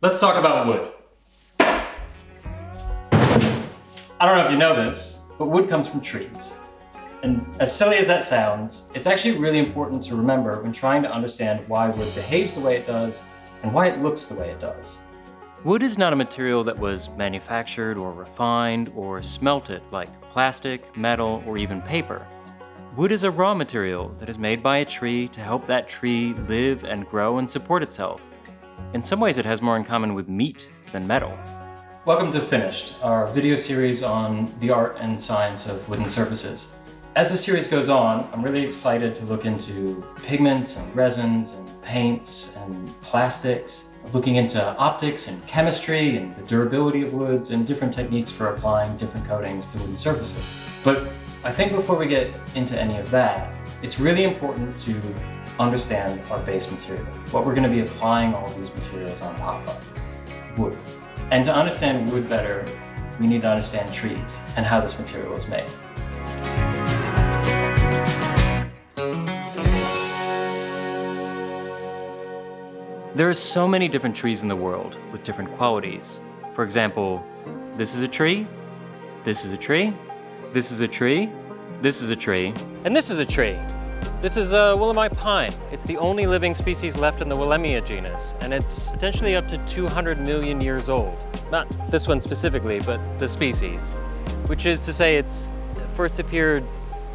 Let's talk about wood. I don't know if you know this, but wood comes from trees. And as silly as that sounds, it's actually really important to remember when trying to understand why wood behaves the way it does and why it looks the way it does. Wood is not a material that was manufactured or refined or smelted like plastic, metal, or even paper. Wood is a raw material that is made by a tree to help that tree live and grow and support itself. In some ways, it has more in common with meat than metal. Welcome to Finished, our video series on the art and science of wooden surfaces. As the series goes on, I'm really excited to look into pigments and resins and paints and plastics, looking into optics and chemistry and the durability of woods and different techniques for applying different coatings to wooden surfaces. But I think before we get into any of that, it's really important to understand our base material, what we're going to be applying all of these materials on top of, wood. And to understand wood better, we need to understand trees and how this material is made. There are so many different trees in the world with different qualities. For example, this is a tree, this is a tree, this is a tree, this is a tree, and this is a tree. This is a Willemite pine. It's the only living species left in the Willemia genus, and it's potentially up to 200 million years old. Not this one specifically, but the species. Which is to say it's first appeared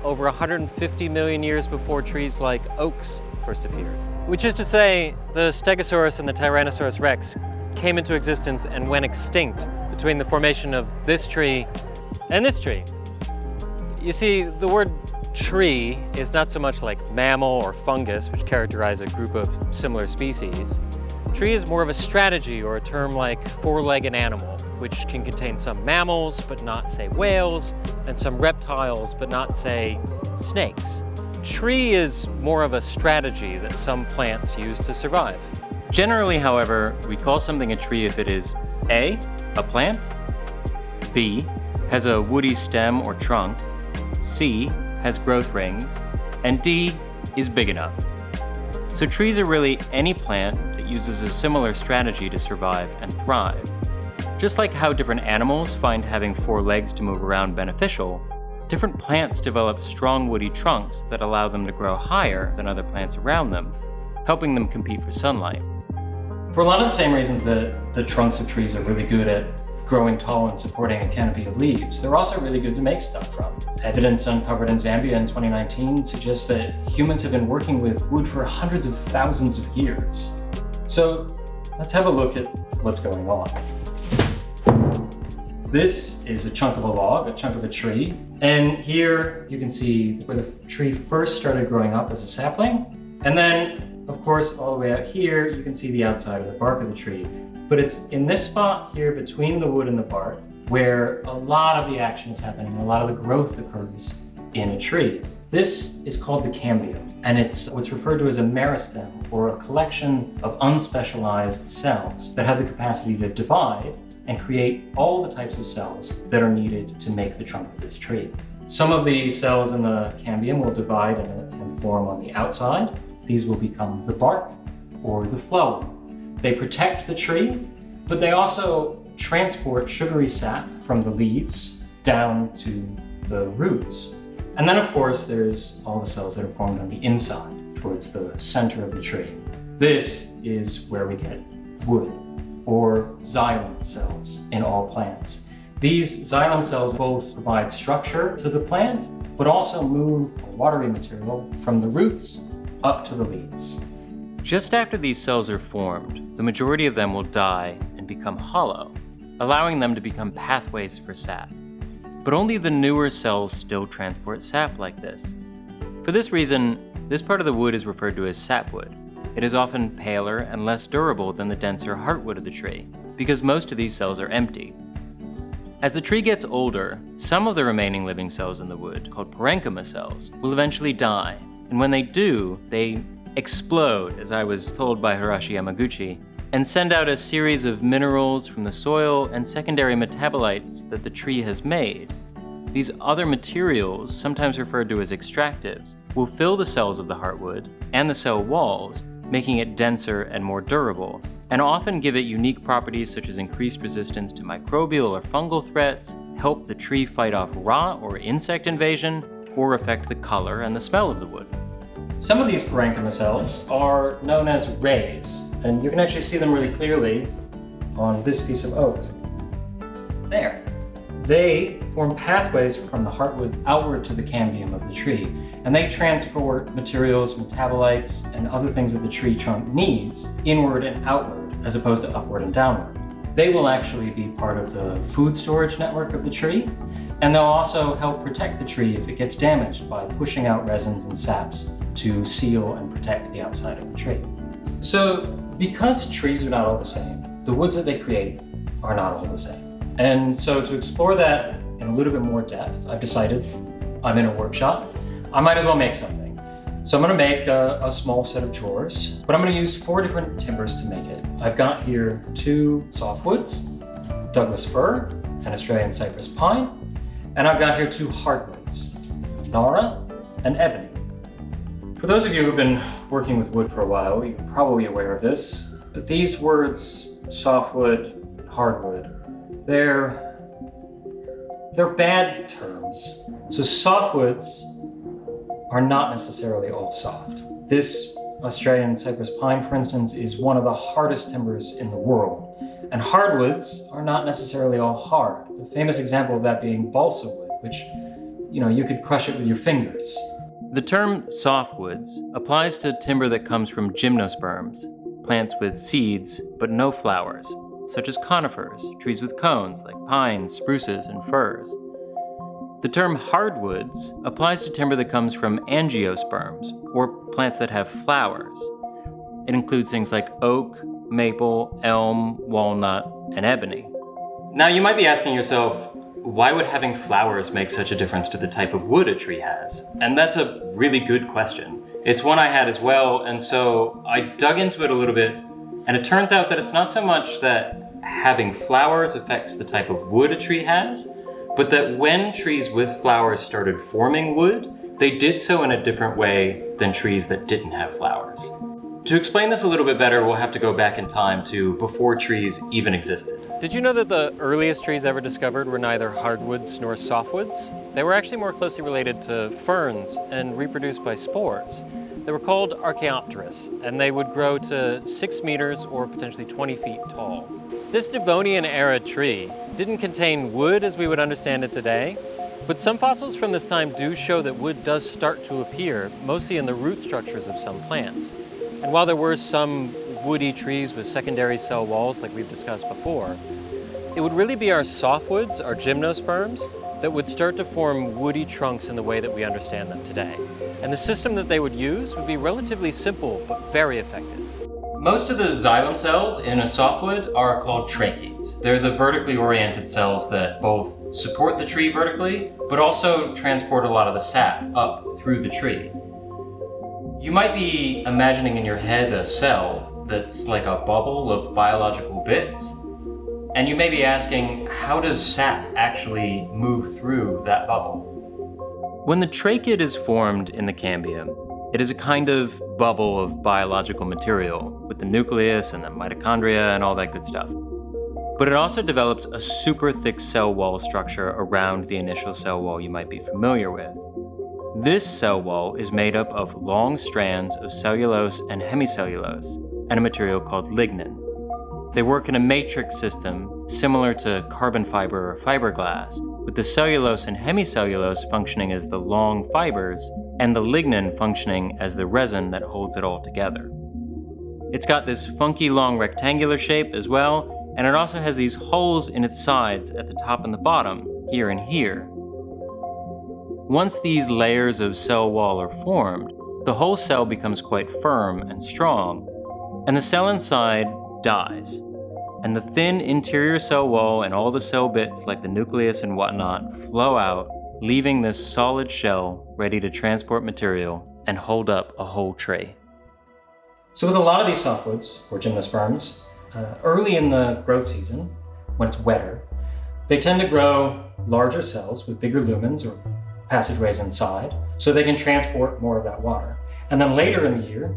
over 150 million years before trees like oaks first appeared. Which is to say, the Stegosaurus and the Tyrannosaurus rex came into existence and went extinct between the formation of this tree and this tree. You see, the word tree is not so much like mammal or fungus, which characterize a group of similar species. Tree is more of a strategy or a term like four-legged animal, which can contain some mammals, but not, say, whales, and some reptiles, but not, say, snakes. Tree is more of a strategy that some plants use to survive. Generally, however, we call something a tree if it is A, a plant, B, has a woody stem or trunk, C, has growth rings, and D, is big enough. So trees are really any plant that uses a similar strategy to survive and thrive. Just like how different animals find having four legs to move around beneficial, different plants develop strong woody trunks that allow them to grow higher than other plants around them, helping them compete for sunlight. For a lot of the same reasons that the trunks of trees are really good at growing tall and supporting a canopy of leaves, they're also really good to make stuff from. Evidence uncovered in Zambia in 2019 suggests that humans have been working with wood for hundreds of thousands of years. So let's have a look at what's going on. This is a chunk of a log, a chunk of a tree. And here you can see where the tree first started growing up as a sapling. And then, of course, all the way out here, you can see the outside of the bark of the tree. But it's in this spot here between the wood and the bark where a lot of the action is happening, a lot of the growth occurs in a tree. This is called the cambium, and it's what's referred to as a meristem, or a collection of unspecialized cells that have the capacity to divide and create all the types of cells that are needed to make the trunk of this tree. Some of the cells in the cambium will divide and form on the outside. These will become the bark or the phloem. They protect the tree, but they also transport sugary sap from the leaves down to the roots. And then, of course, there's all the cells that are formed on the inside, towards the center of the tree. This is where we get wood, or xylem cells in all plants. These xylem cells both provide structure to the plant, but also move watery material from the roots up to the leaves. Just after these cells are formed, the majority of them will die and become hollow, allowing them to become pathways for sap. But only the newer cells still transport sap like this. For this reason, this part of the wood is referred to as sapwood. It is often paler and less durable than the denser heartwood of the tree, because most of these cells are empty. As the tree gets older, some of the remaining living cells in the wood, called parenchyma cells, will eventually die, and when they do, they explode, as I was told by Hirashi Yamaguchi, and send out a series of minerals from the soil and secondary metabolites that the tree has made. These other materials, sometimes referred to as extractives, will fill the cells of the heartwood and the cell walls, making it denser and more durable, and often give it unique properties such as increased resistance to microbial or fungal threats, help the tree fight off rot or insect invasion, or affect the color and the smell of the wood. Some of these parenchyma cells are known as rays, and you can actually see them really clearly on this piece of oak. There. They form pathways from the heartwood outward to the cambium of the tree, and they transport materials, metabolites, and other things that the tree trunk needs inward and outward, as opposed to upward and downward. They will actually be part of the food storage network of the tree, and they'll also help protect the tree if it gets damaged by pushing out resins and saps to seal and protect the outside of the tree. So, because trees are not all the same, the woods that they create are not all the same. And so to explore that in a little bit more depth, I've decided I'm in a workshop. I might as well make something. So I'm gonna make a small set of drawers, but I'm gonna use 4 different timbers to make it. I've got here 2 softwoods, Douglas fir and Australian cypress pine, and I've got here 2 hardwoods, Dara and ebony. For those of you who've been working with wood for a while, you're probably aware of this, but these words, softwood, hardwood, they're bad terms. So softwoods are not necessarily all soft. This Australian cypress pine, for instance, is one of the hardest timbers in the world. And hardwoods are not necessarily all hard. The famous example of that being balsa wood, which, you could crush it with your fingers. The term softwoods applies to timber that comes from gymnosperms, plants with seeds but no flowers, such as conifers, trees with cones like pines, spruces, and firs. The term hardwoods applies to timber that comes from angiosperms, or plants that have flowers. It includes things like oak, maple, elm, walnut, and ebony. Now you might be asking yourself, why would having flowers make such a difference to the type of wood a tree has? And that's a really good question. It's one I had as well, and so I dug into it a little bit. And it turns out that it's not so much that having flowers affects the type of wood a tree has, but that when trees with flowers started forming wood, they did so in a different way than trees that didn't have flowers. To explain this a little bit better, we'll have to go back in time to before trees even existed. Did you know that the earliest trees ever discovered were neither hardwoods nor softwoods? They were actually more closely related to ferns and reproduced by spores. They were called Archaeopteris, and they would grow to 6 meters or potentially 20 feet tall. This Devonian era tree didn't contain wood as we would understand it today, but some fossils from this time do show that wood does start to appear, mostly in the root structures of some plants. And while there were some woody trees with secondary cell walls like we've discussed before, it would really be our softwoods, our gymnosperms, that would start to form woody trunks in the way that we understand them today. And the system that they would use would be relatively simple, but very effective. Most of the xylem cells in a softwood are called tracheids. They're the vertically oriented cells that both support the tree vertically, but also transport a lot of the sap up through the tree. You might be imagining in your head a cell that's like a bubble of biological bits, and you may be asking, how does sap actually move through that bubble? When the trachid is formed in the cambium, it is a kind of bubble of biological material with the nucleus and the mitochondria and all that good stuff. But it also develops a super thick cell wall structure around the initial cell wall you might be familiar with. This cell wall is made up of long strands of cellulose and hemicellulose and a material called lignin. They work in a matrix system similar to carbon fiber or fiberglass, with the cellulose and hemicellulose functioning as the long fibers and the lignin functioning as the resin that holds it all together. It's got this funky long rectangular shape as well, and it also has these holes in its sides at the top and the bottom, here and here. Once these layers of cell wall are formed, the whole cell becomes quite firm and strong, and the cell inside dies. And the thin interior cell wall and all the cell bits like the nucleus and whatnot flow out, leaving this solid shell ready to transport material and hold up a whole tree. So with a lot of these softwoods, or gymnosperms, early in the growth season, when it's wetter, they tend to grow larger cells with bigger lumens or passageways inside, so they can transport more of that water. And then later in the year,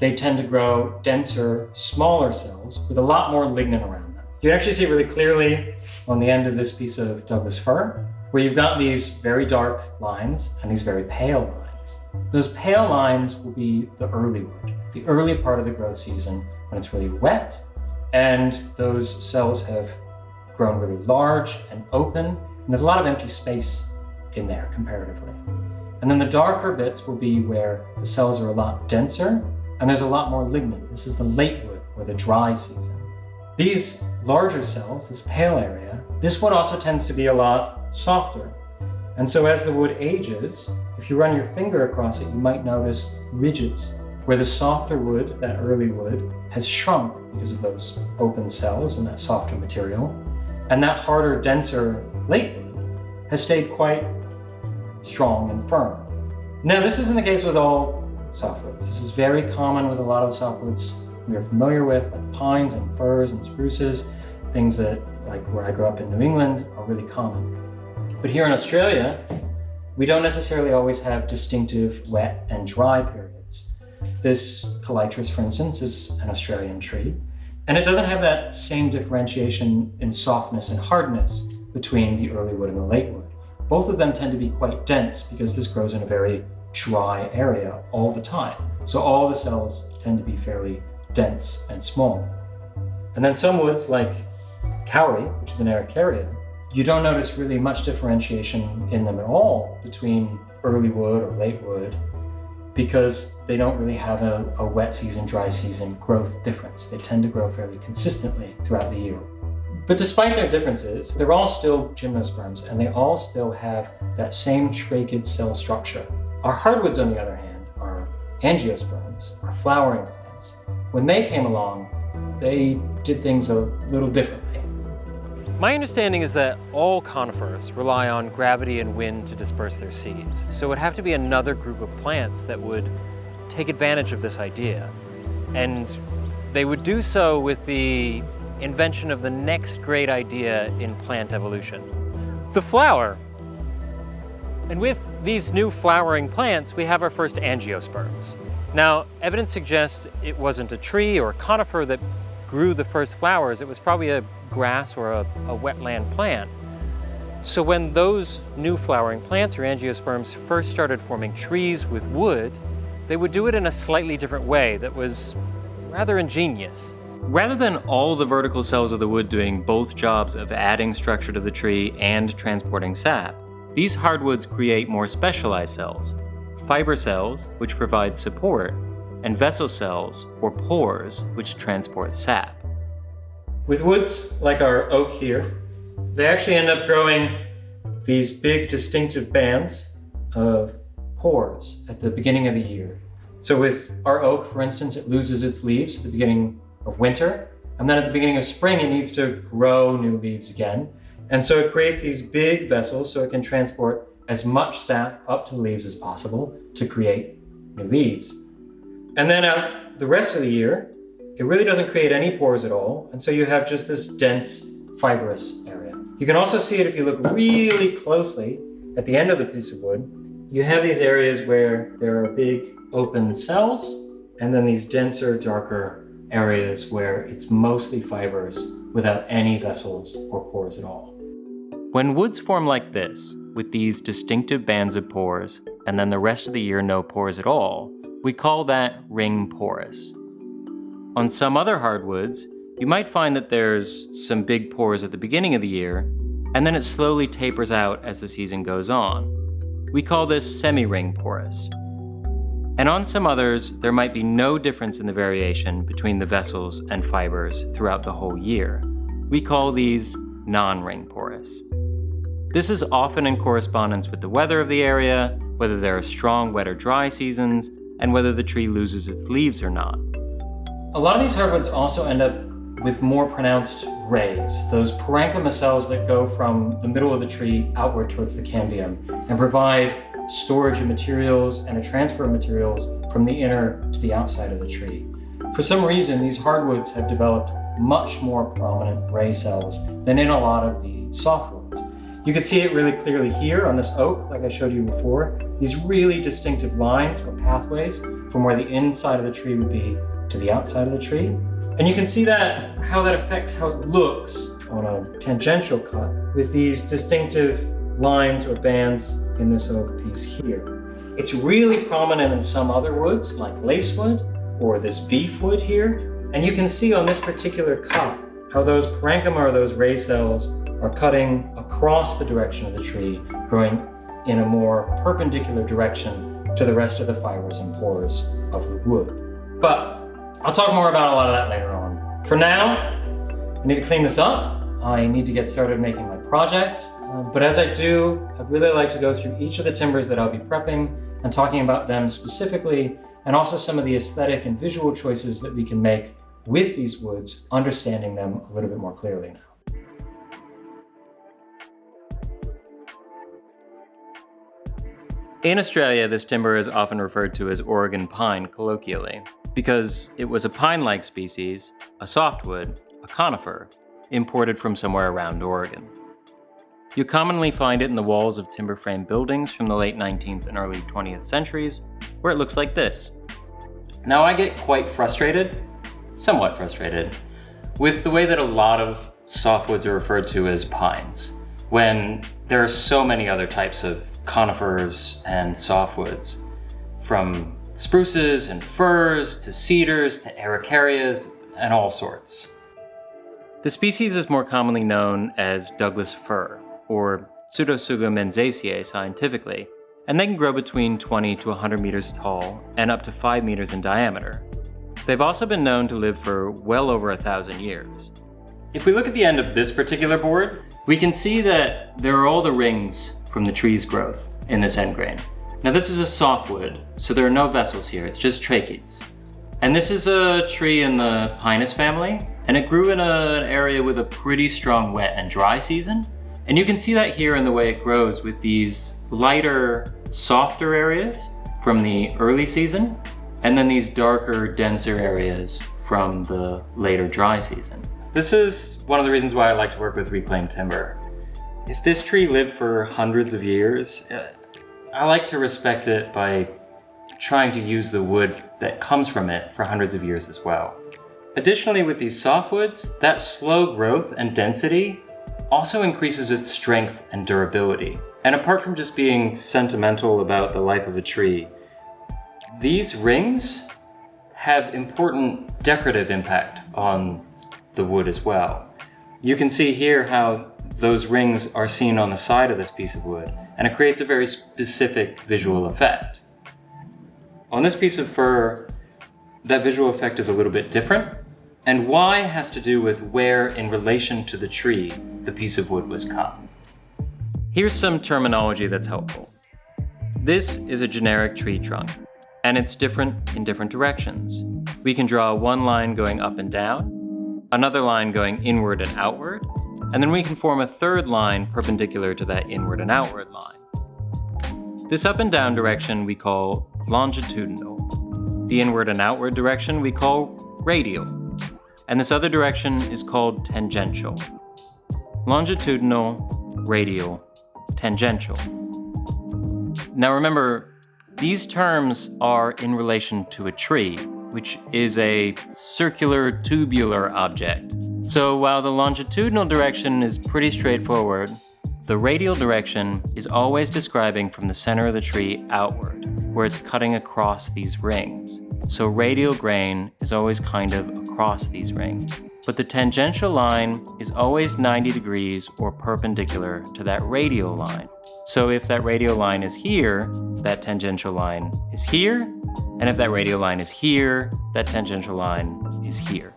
they tend to grow denser, smaller cells with a lot more lignin around them. You can actually see it really clearly on the end of this piece of Douglas fir, where you've got these very dark lines and these very pale lines. Those pale lines will be the early wood, the early part of the growth season when it's really wet, and those cells have grown really large and open, and there's a lot of empty space in there comparatively. And then the darker bits will be where the cells are a lot denser and there's a lot more lignin. This is the late wood or the dry season. These larger cells, this pale area, this wood also tends to be a lot softer. And so as the wood ages, if you run your finger across it, you might notice ridges where the softer wood, that early wood, has shrunk because of those open cells and that softer material. And that harder, denser late wood has stayed quite strong and firm. Now, this isn't the case with all softwoods. This is very common with a lot of the softwoods we are familiar with, like pines and firs and spruces, things that, like where I grew up in New England, are really common. But here in Australia, we don't necessarily always have distinctive wet and dry periods. This calitris, for instance, is an Australian tree, and it doesn't have that same differentiation in softness and hardness between the early wood and the late wood. Both of them tend to be quite dense because this grows in a very dry area all the time. So all the cells tend to be fairly dense and small. And then some woods like kauri, which is an Araucaria, you don't notice really much differentiation in them at all between early wood or late wood because they don't really have a wet season, dry season growth difference. They tend to grow fairly consistently throughout the year. But despite their differences, they're all still gymnosperms and they all still have that same trachid cell structure. Our hardwoods, on the other hand, are angiosperms, are flowering plants. When they came along, they did things a little differently. My understanding is that all conifers rely on gravity and wind to disperse their seeds. So it would have to be another group of plants that would take advantage of this idea. And they would do so with the invention of the next great idea in plant evolution, the flower. And with these new flowering plants, we have our first angiosperms. Now, evidence suggests it wasn't a tree or a conifer that grew the first flowers. It was probably a grass or a wetland plant. So when those new flowering plants or angiosperms first started forming trees with wood, they would do it in a slightly different way that was rather ingenious. Rather than all the vertical cells of the wood doing both jobs of adding structure to the tree and transporting sap, these hardwoods create more specialized cells, fiber cells, which provide support, and vessel cells, or pores, which transport sap. With woods like our oak here, they actually end up growing these big distinctive bands of pores at the beginning of the year. So with our oak, for instance, it loses its leaves at the beginning of winter, and then at the beginning of spring it needs to grow new leaves again. And so it creates these big vessels so it can transport as much sap up to the leaves as possible to create new leaves. And then out the rest of the year, it really doesn't create any pores at all, and so you have just this dense fibrous area. You can also see it if you look really closely at the end of the piece of wood. You have these areas where there are big open cells, and then these denser, darker areas where it's mostly fibers without any vessels or pores at all. When woods form like this, with these distinctive bands of pores, and then the rest of the year no pores at all, we call that ring porous. On some other hardwoods, you might find that there's some big pores at the beginning of the year, and then it slowly tapers out as the season goes on. We call this semi-ring porous. And on some others, there might be no difference in the variation between the vessels and fibers throughout the whole year. We call these non-ring porous. This is often in correspondence with the weather of the area, whether there are strong wet or dry seasons, and whether the tree loses its leaves or not. A lot of these hardwoods also end up with more pronounced rays, those parenchyma cells that go from the middle of the tree outward towards the cambium and provide storage of materials and a transfer of materials from the inner to the outside of the tree. For some reason, these hardwoods have developed much more prominent ray cells than in a lot of the softwoods. You can see it really clearly here on this oak, like I showed you before. These really distinctive lines or pathways from where the inside of the tree would be to the outside of the tree. And you can see that how that affects how it looks on a tangential cut with these distinctive lines or bands in this oak piece here. It's really prominent in some other woods like lacewood or this beefwood here. And you can see on this particular cut how those parenchyma or those ray cells are cutting across the direction of the tree, growing in a more perpendicular direction to the rest of the fibers and pores of the wood. But I'll talk more about a lot of that later on. For now, I need to clean this up. I need to get started making my project. But as I do, I'd really like to go through each of the timbers that I'll be prepping and talking about them specifically, and also some of the aesthetic and visual choices that we can make with these woods, understanding them a little bit more clearly now. In Australia, this timber is often referred to as Oregon pine colloquially, because it was a pine-like species, a softwood, a conifer, imported from somewhere around Oregon. You commonly find it in the walls of timber frame buildings from the late 19th and early 20th centuries, where it looks like this. Now I get quite frustrated, somewhat frustrated, with the way that a lot of softwoods are referred to as pines, when there are so many other types of conifers and softwoods, from spruces and firs to cedars to araucarias and all sorts. The species is more commonly known as Douglas fir, or Pseudotsuga menzaceae scientifically, and they can grow between 20 to 100 meters tall and up to 5 meters in diameter. They've also been known to live for well over 1,000 years. If we look at the end of this particular board, we can see that there are all the rings from the tree's growth in this end grain. Now this is a softwood, so there are no vessels here, it's just tracheids. And this is a tree in the Pinus family, and it grew in an area with a pretty strong wet and dry season. And you can see that here in the way it grows with these lighter, softer areas from the early season, and then these darker, denser areas from the later dry season. This is one of the reasons why I like to work with reclaimed timber. If this tree lived for hundreds of years, I like to respect it by trying to use the wood that comes from it for hundreds of years as well. Additionally, with these softwoods, that slow growth and density also increases its strength and durability. And apart from just being sentimental about the life of a tree, these rings have important decorative impact on the wood as well. You can see here how those rings are seen on the side of this piece of wood, and it creates a very specific visual effect. On this piece of fir, that visual effect is a little bit different, and why has to do with where in relation to the tree the piece of wood was cut. Here's some terminology that's helpful. This is a generic tree trunk, and it's different in different directions. We can draw one line going up and down, another line going inward and outward, and then we can form a third line perpendicular to that inward and outward line. This up and down direction we call longitudinal. The inward and outward direction we call radial. And this other direction is called tangential. Longitudinal, radial, tangential. Now remember, these terms are in relation to a tree, which is a circular tubular object. So while the longitudinal direction is pretty straightforward, the radial direction is always describing from the center of the tree outward, where it's cutting across these rings. So radial grain is always kind of across these rings. But the tangential line is always 90 degrees or perpendicular to that radial line. So if that radial line is here, that tangential line is here. And if that radial line is here, that tangential line is here.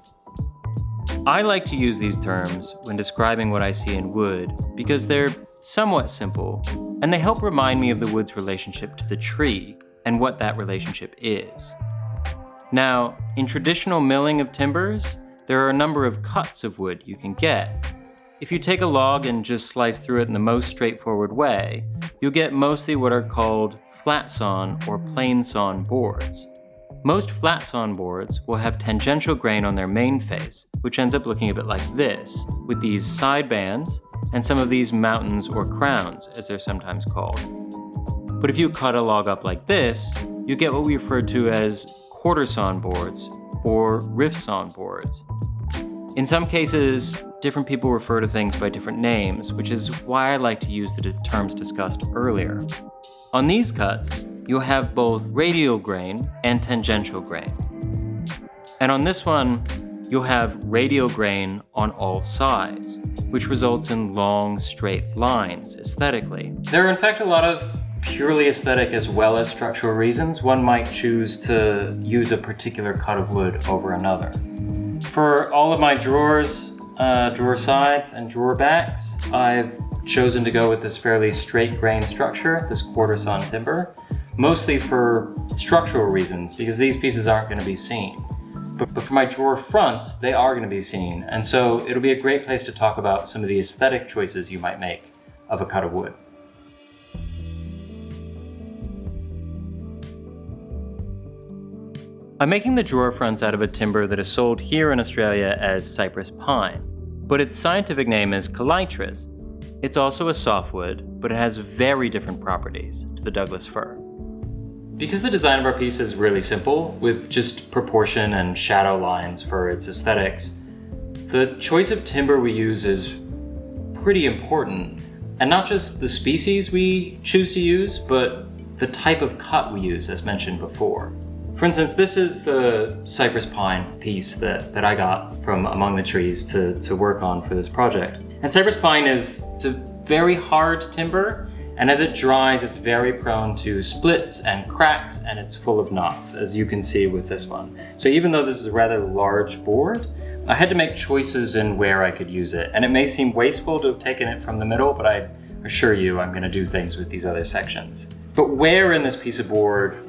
I like to use these terms when describing what I see in wood because they're somewhat simple, and they help remind me of the wood's relationship to the tree and what that relationship is. Now, in traditional milling of timbers, there are a number of cuts of wood you can get. If you take a log and just slice through it in the most straightforward way, you'll get mostly what are called flat sawn or plain sawn boards. Most flat sawn boards will have tangential grain on their main face, which ends up looking a bit like this, with these side bands and some of these mountains or crowns, as they're sometimes called. But if you cut a log up like this, you get what we refer to as quarter-sawn boards or rift-sawn boards. In some cases, different people refer to things by different names, which is why I like to use the terms discussed earlier. On these cuts, you'll have both radial grain and tangential grain. And on this one, you'll have radial grain on all sides, which results in long, straight lines aesthetically. There are in fact a lot of purely aesthetic as well as structural reasons. One might choose to use a particular cut of wood over another. For all of my drawers, drawer sides and drawer backs, I've chosen to go with this fairly straight grain structure, this quarter-sawn timber, mostly for structural reasons, because these pieces aren't going to be seen. But for my drawer fronts, they are going to be seen, and so it'll be a great place to talk about some of the aesthetic choices you might make of a cut of wood. I'm making the drawer fronts out of a timber that is sold here in Australia as cypress pine, but its scientific name is calitris. It's also a softwood, but it has very different properties to the Douglas fir. Because the design of our piece is really simple, with just proportion and shadow lines for its aesthetics, the choice of timber we use is pretty important. And not just the species we choose to use, but the type of cut we use, as mentioned before. For instance, this is the cypress pine piece that I got from among the trees to work on for this project. And cypress pine it's a very hard timber, and as it dries, it's very prone to splits and cracks, and it's full of knots, as you can see with this one. So even though this is a rather large board, I had to make choices in where I could use it. And it may seem wasteful to have taken it from the middle, but I assure you I'm gonna do things with these other sections. But where in this piece of board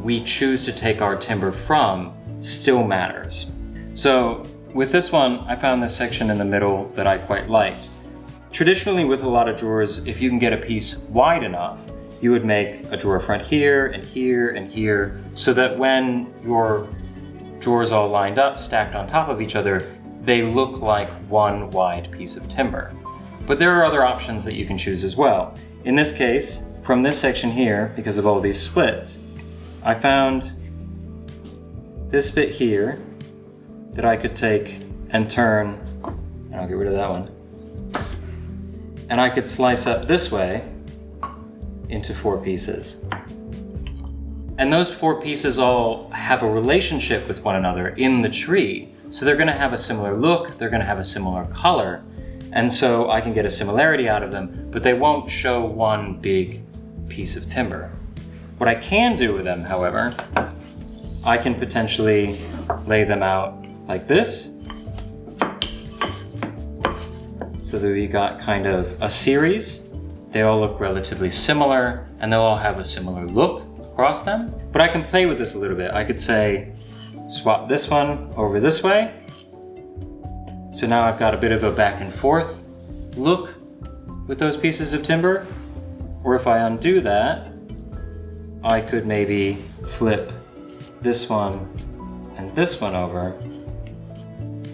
we choose to take our timber from still matters. So with this one, I found this section in the middle that I quite liked. Traditionally with a lot of drawers, if you can get a piece wide enough, you would make a drawer front here and here and here, so that when your drawers all lined up, stacked on top of each other, they look like one wide piece of timber. But there are other options that you can choose as well. In this case, from this section here, because of all these splits, I found this bit here that I could take and turn, and I'll get rid of that one, and I could slice up this way into 4 pieces. And those 4 pieces all have a relationship with one another in the tree, so they're gonna have a similar look, they're gonna have a similar color, and so I can get a similarity out of them, but they won't show one big piece of timber. What I can do with them, however, I can potentially lay them out like this, so that we got kind of a series. They all look relatively similar, and they'll all have a similar look across them. But I can play with this a little bit. I could say, swap this one over this way. So now I've got a bit of a back and forth look with those pieces of timber. Or if I undo that, I could maybe flip this one and this one over,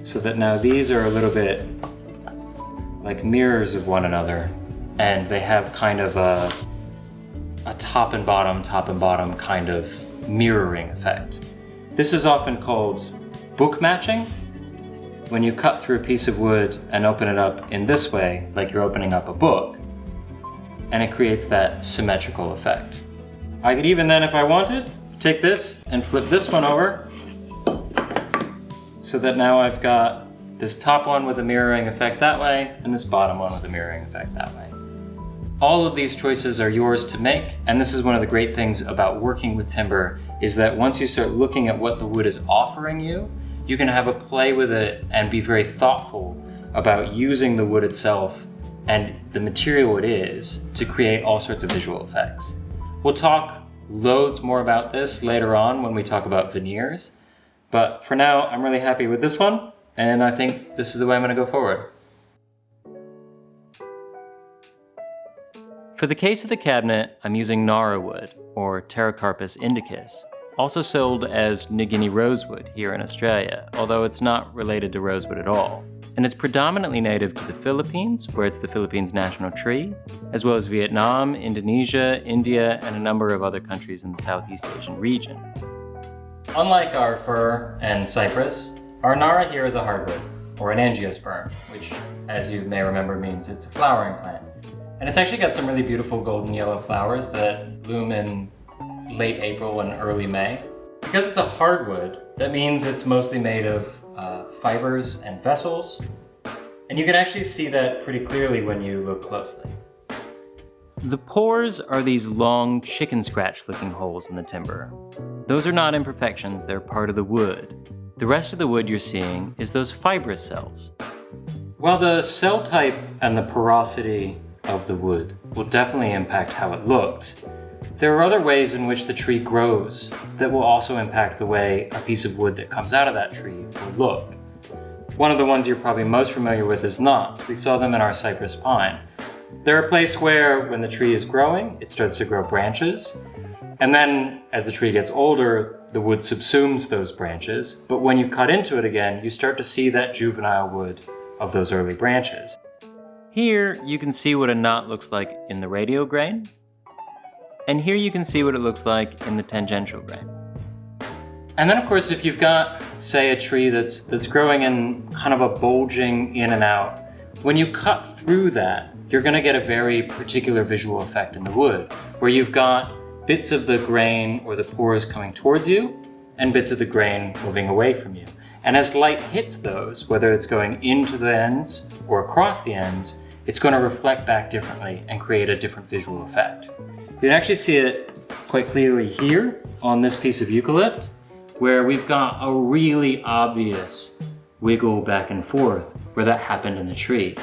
so that now these are a little bit like mirrors of one another, and they have kind of a top and bottom kind of mirroring effect. This is often called book matching, when you cut through a piece of wood and open it up in this way, like you're opening up a book, and it creates that symmetrical effect. I could even then, if I wanted, take this and flip this one over, so that now I've got this top one with a mirroring effect that way, and this bottom one with a mirroring effect that way. All of these choices are yours to make, and this is one of the great things about working with timber, is that once you start looking at what the wood is offering you, you can have a play with it and be very thoughtful about using the wood itself and the material it is to create all sorts of visual effects. We'll talk loads more about this later on when we talk about veneers, but for now, I'm really happy with this one, and I think this is the way I'm gonna go forward. For the case of the cabinet, I'm using Nara wood, or Pterocarpus indicus. also sold as New Guinea rosewood here in Australia, although it's not related to rosewood at all. And it's predominantly native to the Philippines, where it's the Philippines' national tree, as well as Vietnam, Indonesia, India, and a number of other countries in the Southeast Asian region. Unlike our fir and cypress, our Nara here is a hardwood, or an angiosperm, which, as you may remember, means it's a flowering plant. And it's actually got some really beautiful golden yellow flowers that bloom in late April and early May. Because it's a hardwood, that means it's mostly made of fibers and vessels. And you can actually see that pretty clearly when you look closely. The pores are these long chicken scratch looking holes in the timber. Those are not imperfections, they're part of the wood. The rest of the wood you're seeing is those fibrous cells. While the cell type and the porosity of the wood will definitely impact how it looks, there are other ways in which the tree grows that will also impact the way a piece of wood that comes out of that tree will look. One of the ones you're probably most familiar with is knots. We saw them in our cypress pine. They're a place where, when the tree is growing, it starts to grow branches. And then, as the tree gets older, the wood subsumes those branches. But when you cut into it again, you start to see that juvenile wood of those early branches. Here, you can see what a knot looks like in the radial grain. And here you can see what it looks like in the tangential grain. And then, of course, if you've got, say, a tree that's growing in kind of a bulging in and out, when you cut through that, you're going to get a very particular visual effect in the wood, where you've got bits of the grain or the pores coming towards you and bits of the grain moving away from you. And as light hits those, whether it's going into the ends or across the ends, it's going to reflect back differently and create a different visual effect. You can actually see it quite clearly here on this piece of eucalypt, where we've got a really obvious wiggle back and forth where that happened in the tree.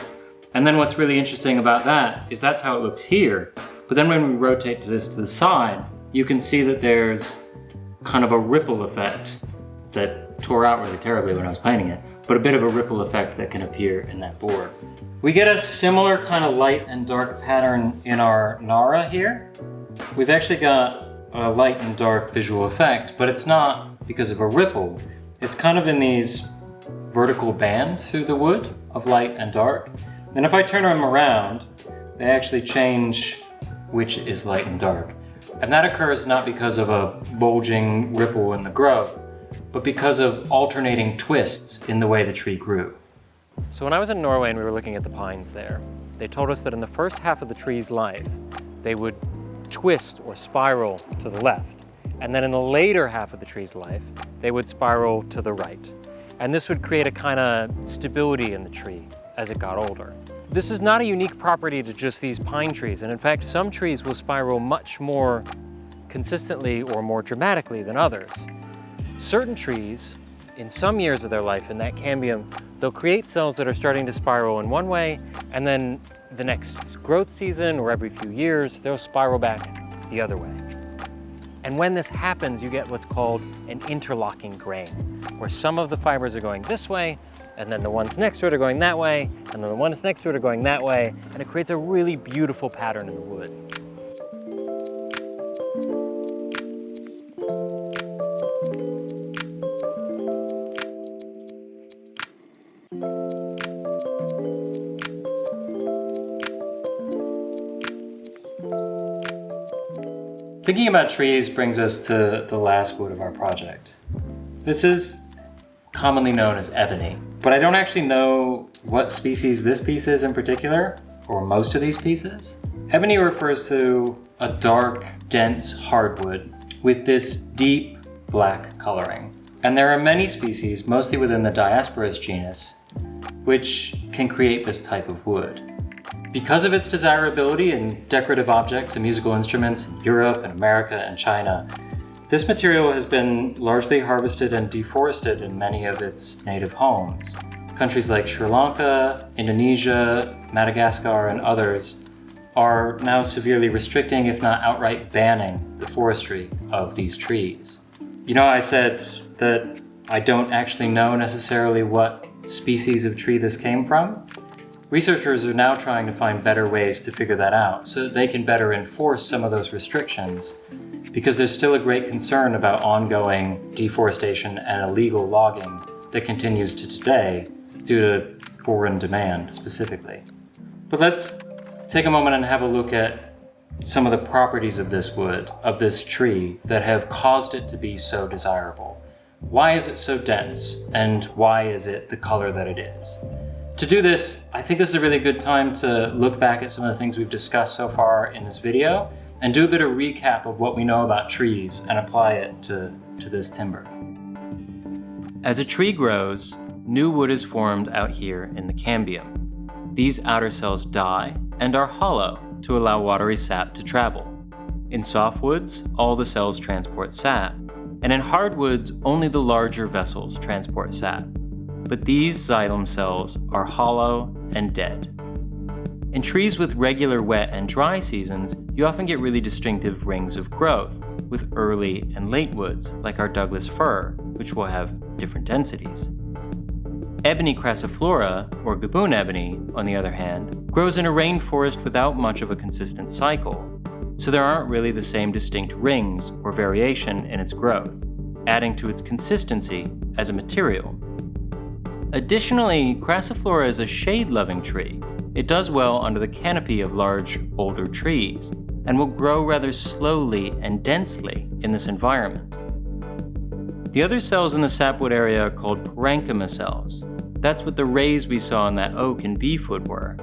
And then what's really interesting about that is that's how it looks here. But then when we rotate this to the side, you can see that there's kind of a ripple effect that tore out really terribly when I was painting it, but a bit of a ripple effect that can appear in that board. We get a similar kind of light and dark pattern in our Nara here. We've actually got a light and dark visual effect, but it's not because of a ripple. It's kind of in these vertical bands through the wood of light and dark. And if I turn them around, they actually change which is light and dark. And that occurs not because of a bulging ripple in the growth, but because of alternating twists in the way the tree grew. So when I was in Norway and we were looking at the pines there, they told us that in the first half of the tree's life, they would twist or spiral to the left. And then in the later half of the tree's life, they would spiral to the right. And this would create a kind of stability in the tree as it got older. This is not a unique property to just these pine trees. And in fact, some trees will spiral much more consistently or more dramatically than others. Certain trees, in some years of their life in that cambium, they'll create cells that are starting to spiral in one way, and then the next growth season or every few years, they'll spiral back the other way. And when this happens, you get what's called an interlocking grain, where some of the fibers are going this way, and then the ones next to it are going that way, and then the ones next to it are going that way, and it creates a really beautiful pattern in the wood. Thinking about trees brings us to the last wood of our project. This is commonly known as ebony, but I don't actually know what species this piece is in particular, or most of these pieces. Ebony refers to a dark, dense hardwood with this deep black coloring. And there are many species, mostly within the Diospyros genus, which can create this type of wood. Because of its desirability in decorative objects and musical instruments in Europe and America and China, this material has been largely harvested and deforested in many of its native homes. Countries like Sri Lanka, Indonesia, Madagascar, and others are now severely restricting, if not outright banning, the forestry of these trees. You know, I said that I don't actually know necessarily what species of tree this came from. Researchers are now trying to find better ways to figure that out so that they can better enforce some of those restrictions, because there's still a great concern about ongoing deforestation and illegal logging that continues to today due to foreign demand specifically. But let's take a moment and have a look at some of the properties of this wood, of this tree, that have caused it to be so desirable. Why is it so dense, and why is it the color that it is? To do this, I think this is a really good time to look back at some of the things we've discussed so far in this video and do a bit of recap of what we know about trees and apply it to this timber. As a tree grows, new wood is formed out here in the cambium. These outer cells die and are hollow to allow watery sap to travel. In softwoods, all the cells transport sap, and in hardwoods, only the larger vessels transport sap. But these xylem cells are hollow and dead. In trees with regular wet and dry seasons, you often get really distinctive rings of growth, with early and late woods, like our Douglas fir, which will have different densities. Ebony crassiflora, or gaboon ebony, on the other hand, grows in a rainforest without much of a consistent cycle, so there aren't really the same distinct rings or variation in its growth, adding to its consistency as a material. Additionally, crassiflora is a shade-loving tree. It does well under the canopy of large, older trees, and will grow rather slowly and densely in this environment. The other cells in the sapwood area are called parenchyma cells. That's what the rays we saw in that oak and beefwood were.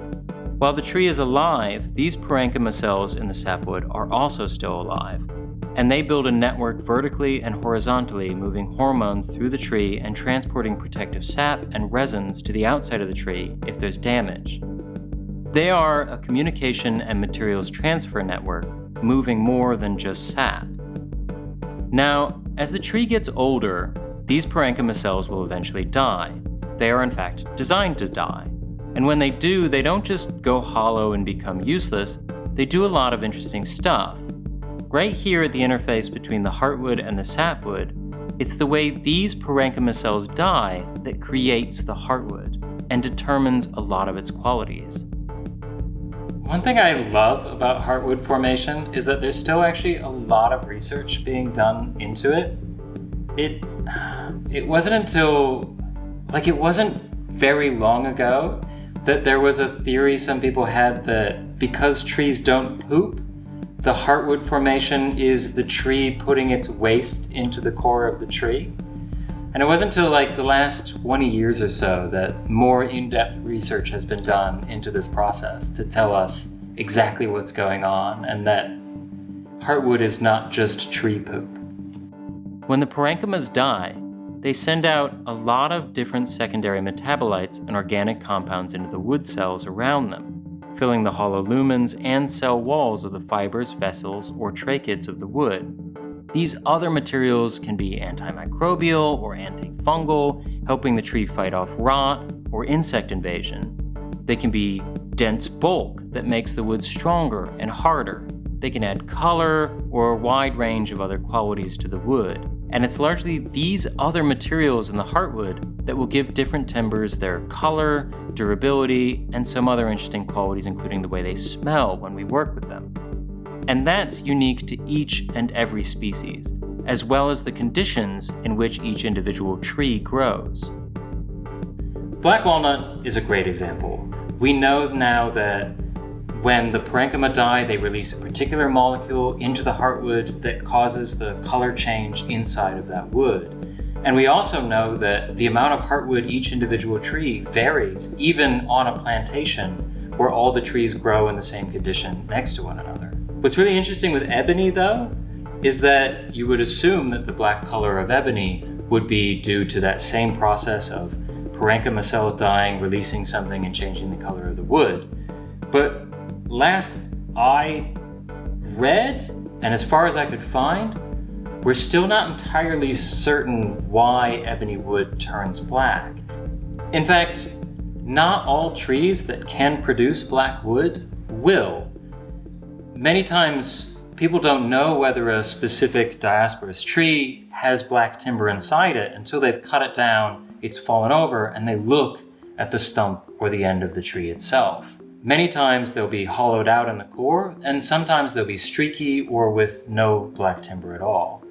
While the tree is alive, these parenchyma cells in the sapwood are also still alive, and they build a network vertically and horizontally, moving hormones through the tree and transporting protective sap and resins to the outside of the tree if there's damage. They are a communication and materials transfer network, moving more than just sap. Now, as the tree gets older, these parenchyma cells will eventually die. They are in fact designed to die. And when they do, they don't just go hollow and become useless, they do a lot of interesting stuff. Right here at the interface between the heartwood and the sapwood, it's the way these parenchyma cells die that creates the heartwood and determines a lot of its qualities. One thing I love about heartwood formation is that there's still actually a lot of research being done into it. It wasn't very long ago that there was a theory some people had that because trees don't poop, the heartwood formation is the tree putting its waste into the core of the tree. And it wasn't until the last 20 years or so that more in-depth research has been done into this process to tell us exactly what's going on and that heartwood is not just tree poop. When the parenchymas die, they send out a lot of different secondary metabolites and organic compounds into the wood cells around them, filling the hollow lumens and cell walls of the fibers, vessels, or tracheids of the wood. These other materials can be antimicrobial or antifungal, helping the tree fight off rot or insect invasion. They can be dense bulk that makes the wood stronger and harder. They can add color or a wide range of other qualities to the wood. And it's largely these other materials in the heartwood that will give different timbers their color, durability, and some other interesting qualities, including the way they smell when we work with them. And that's unique to each and every species, as well as the conditions in which each individual tree grows. Black walnut is a great example. We know now that when the parenchyma die, they release a particular molecule into the heartwood that causes the color change inside of that wood. And we also know that the amount of heartwood each individual tree varies, even on a plantation where all the trees grow in the same condition next to one another. What's really interesting with ebony, though, is that you would assume that the black color of ebony would be due to that same process of parenchyma cells dying, releasing something, and changing the color of the wood. But last I read, and as far as I could find, we're still not entirely certain why ebony wood turns black. In fact, not all trees that can produce black wood will. Many times, people don't know whether a specific Diospyros tree has black timber inside it until they've cut it down, it's fallen over, and they look at the stump or the end of the tree itself. Many times they'll be hollowed out in the core, and sometimes they'll be streaky or with no black timber at all.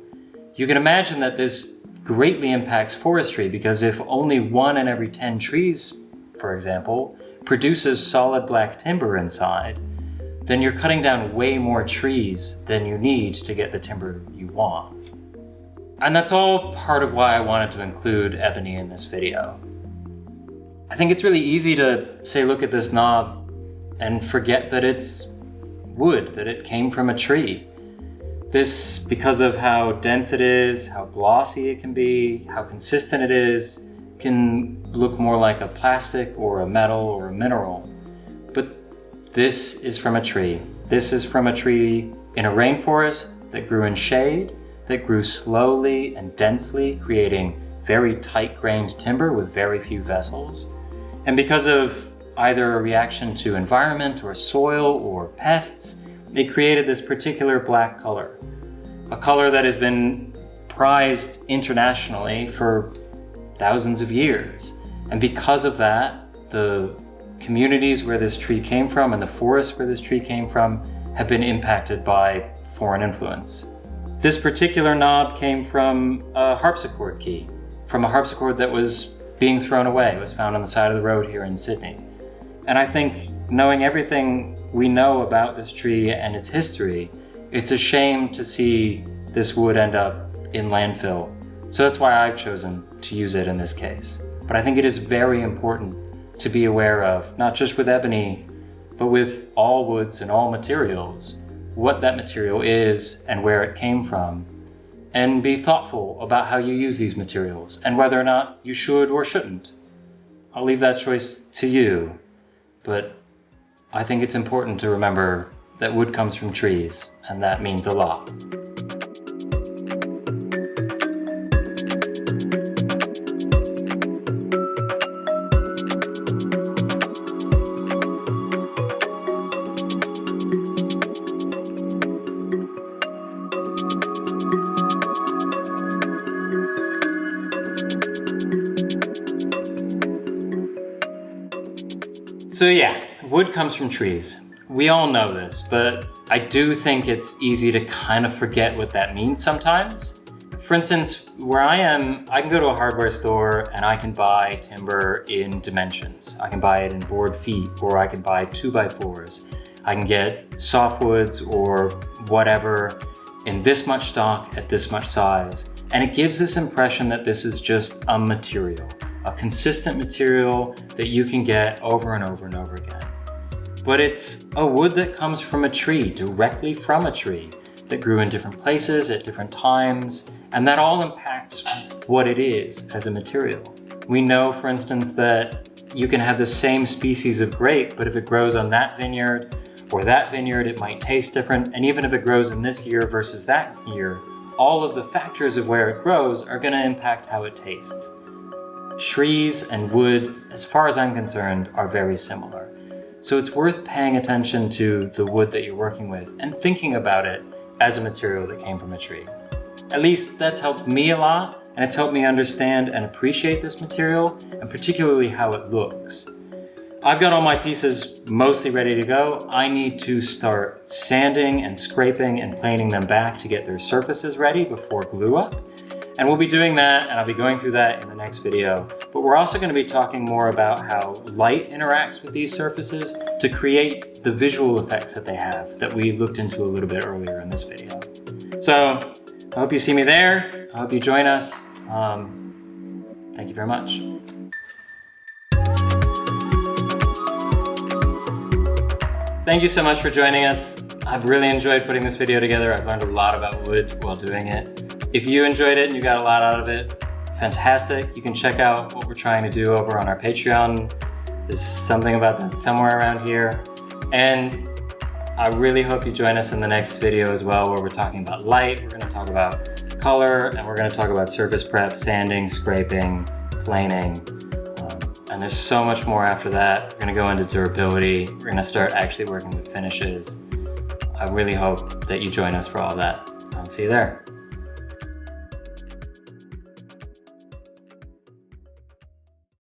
You can imagine that this greatly impacts forestry, because if only 1 in every 10 trees, for example, produces solid black timber inside, then you're cutting down way more trees than you need to get the timber you want. And that's all part of why I wanted to include ebony in this video. I think it's really easy to say, look at this knob and forget that it's wood, that it came from a tree. This, because of how dense it is, how glossy it can be, how consistent it is, can look more like a plastic or a metal or a mineral. But this is from a tree. This is from a tree in a rainforest that grew in shade, that grew slowly and densely, creating very tight-grained timber with very few vessels. And because of either a reaction to environment or soil or pests, it created this particular black color, a color that has been prized internationally for thousands of years. And because of that, the communities where this tree came from and the forests where this tree came from have been impacted by foreign influence. This particular knob came from a harpsichord key, from a harpsichord that was being thrown away. It was found on the side of the road here in Sydney. And I think, knowing everything we know about this tree and its history, it's a shame to see this wood end up in landfill. So that's why I've chosen to use it in this case. But I think it is very important to be aware of, not just with ebony, but with all woods and all materials, what that material is and where it came from, and be thoughtful about how you use these materials and whether or not you should or shouldn't. I'll leave that choice to you, but I think it's important to remember that wood comes from trees, and that means a lot. So yeah, wood comes from trees. We all know this, but I do think it's easy to kind of forget what that means sometimes. For instance, where I am, I can go to a hardware store and I can buy timber in dimensions. I can buy it in board feet, or I can buy 2x4s. I can get softwoods or whatever in this much stock at this much size. And it gives this impression that this is just a material, a consistent material that you can get over and over and over again. But it's a wood that comes from a tree, directly from a tree, that grew in different places at different times, and that all impacts what it is as a material. We know, for instance, that you can have the same species of grape, but if it grows on that vineyard or that vineyard, it might taste different. And even if it grows in this year versus that year, all of the factors of where it grows are going to impact how it tastes. Trees and wood, as far as I'm concerned, are very similar. So it's worth paying attention to the wood that you're working with and thinking about it as a material that came from a tree. At least that's helped me a lot, and it's helped me understand and appreciate this material, and particularly how it looks. I've got all my pieces mostly ready to go. I need to start sanding and scraping and planing them back to get their surfaces ready before glue up. And we'll be doing that, and I'll be going through that in the next video. But we're also going to be talking more about how light interacts with these surfaces to create the visual effects that they have that we looked into a little bit earlier in this video. So I hope you see me there. I hope you join us. Thank you very much. Thank you so much for joining us. I've really enjoyed putting this video together. I've learned a lot about wood while doing it. If you enjoyed it and you got a lot out of it, fantastic. You can check out what we're trying to do over on our Patreon. There's something about that somewhere around here. And I really hope you join us in the next video as well, where we're talking about light, we're gonna talk about color, and we're gonna talk about surface prep, sanding, scraping, planing. And there's so much more after that. We're gonna go into durability. We're gonna start actually working with finishes. I really hope that you join us for all that. I'll see you there.